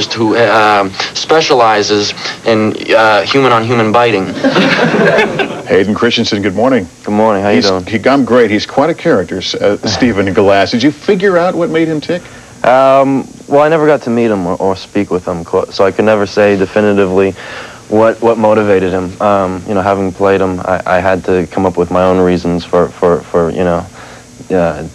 pathologist who specializes in human-on-human biting. Hayden Christensen, good morning. Good morning. How you doing? I'm great. He's quite a character, Stephen Glass. Did you figure out what made him tick? Well, I never got to meet him or speak with him, so I could never say definitively what motivated him. You know, having played him, I had to come up with my own reasons for you know,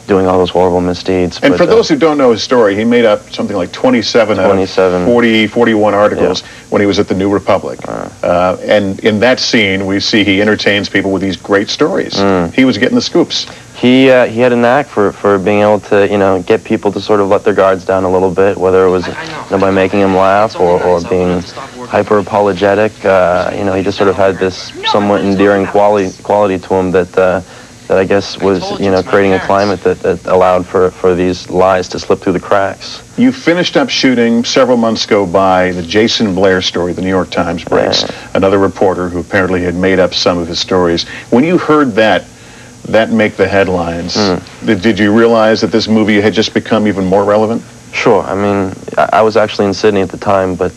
doing all those horrible misdeeds. And for those who don't know his story, he made up something like 27 out of 41 articles when he was at the New Republic. And in that scene, we see he entertains people with these great stories. He was getting the scoops. He had a knack for being able to, you know, get people to sort of let their guards down a little bit, whether it was by making him laugh or being hyper apologetic. You know, he just sort of had this somewhat endearing quality to him that I guess was, you know, creating a climate that allowed for these lies to slip through the cracks. You finished up shooting, several months go by, the Jason Blair story. The New York Times breaks. Another reporter who apparently had made up some of his stories. When you heard that make the headlines, did you realize that this movie had just become even more relevant? Sure. I mean, I was actually in Sydney at the time, but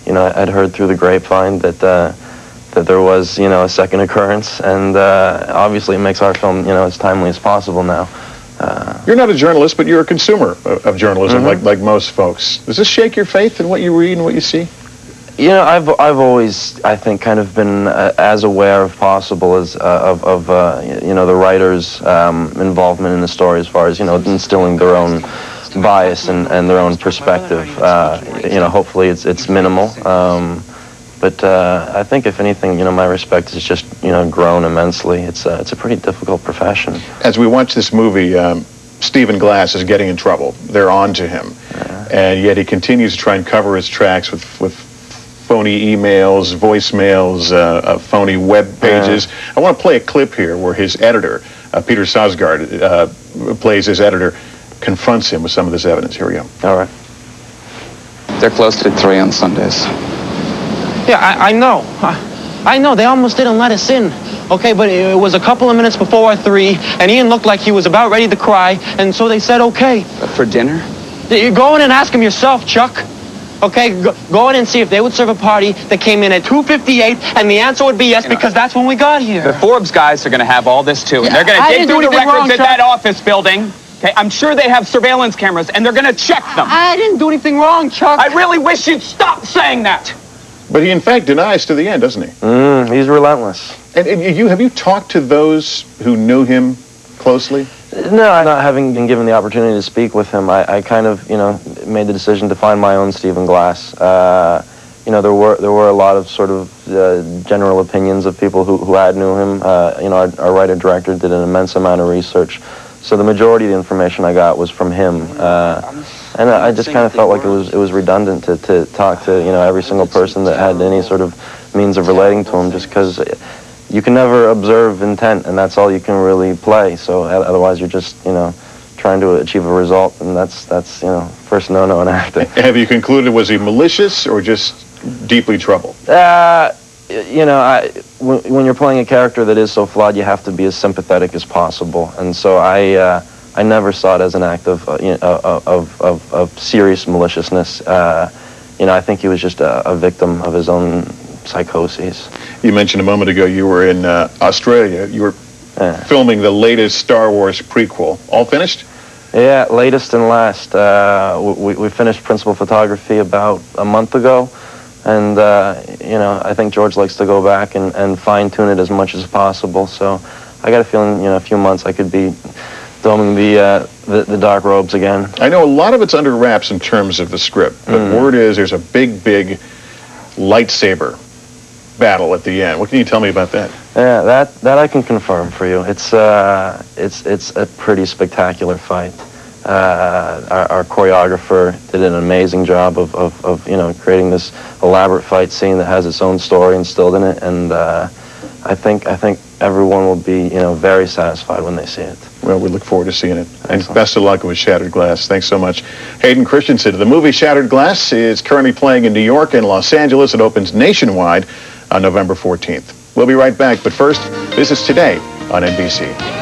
you know, I'd heard through the grapevine that there was, you know, a second occurrence, and obviously it makes our film, you know, as timely as possible now. You're not a journalist, but you're a consumer of journalism, like most folks. Does this shake your faith in what you read and what you see? You know, I've always, I think, kind of been as aware as possible as of you know, the writers' involvement in the story, as far as, you know, instilling their own bias and their own perspective. You know, hopefully it's minimal. But I think, if anything, you know, my respect has just, you know, grown immensely. It's a pretty difficult profession. As we watch this movie, Stephen Glass is getting in trouble. They're on to him. And yet he continues to try and cover his tracks with phony emails, voicemails, phony web pages. I want to play a clip here where his editor, Peter Sarsgaard, plays his editor, confronts him with some of this evidence. Here we go. All right. They're closed at 3 on Sundays. Yeah, I know. I know. They almost didn't let us in. Okay, but it was a couple of minutes before 3, and Ian looked like he was about ready to cry, and so they said okay. But for dinner? You go in and ask him yourself, Chuck. Okay, go in and see if they would serve a party that came in at 2:58, and the answer would be yes, because that's when we got here. The Forbes guys are going to have all this, too, and they're going to dig through the records at that office building. Okay, I'm sure they have surveillance cameras, and they're going to check them. I didn't do anything wrong, Chuck. I really wish you'd stop saying that. But he, in fact, denies to the end, doesn't he? He's relentless. And have you talked to those who knew him closely? No, not having been given the opportunity to speak with him, I kind of, you know, made the decision to find my own Stephen Glass. You know, there were a lot of sort of general opinions of people who had knew him. You know, our writer-director did an immense amount of research, so the majority of the information I got was from him. And I just kind of felt like it was redundant to talk to, you know, every single person that had any sort of means of relating to him, just because you can never observe intent, and that's all you can really play. So otherwise, you're just, you know, trying to achieve a result, and that's you know, first no-no in acting. Have you concluded, was he malicious or just deeply troubled? You know, when you're playing a character that is so flawed, you have to be as sympathetic as possible, and so I never saw it as an act of you know, of serious maliciousness. You know, I think he was just a victim of his own psychoses. You mentioned a moment ago you were in Australia. You were filming the latest Star Wars prequel. All finished? Yeah, latest and last. We finished principal photography about a month ago, and you know, I think George likes to go back and fine-tune it as much as possible. So I got a feeling, you know, a few months I could be doming the dark robes again. I know a lot of it's under wraps in terms of the script, but word is there's a big lightsaber battle at the end. What can you tell me about that? Yeah, that I can confirm for you. It's a pretty spectacular fight. Our choreographer did an amazing job of you know, creating this elaborate fight scene that has its own story instilled in it, and I think everyone will be, you know, very satisfied when they see it. Well, we look forward to seeing it. Excellent. And best of luck with Shattered Glass. Thanks so much. Hayden Christensen. The movie Shattered Glass is currently playing in New York and Los Angeles. It opens nationwide on November 14th. We'll be right back, but first, this is Today on NBC.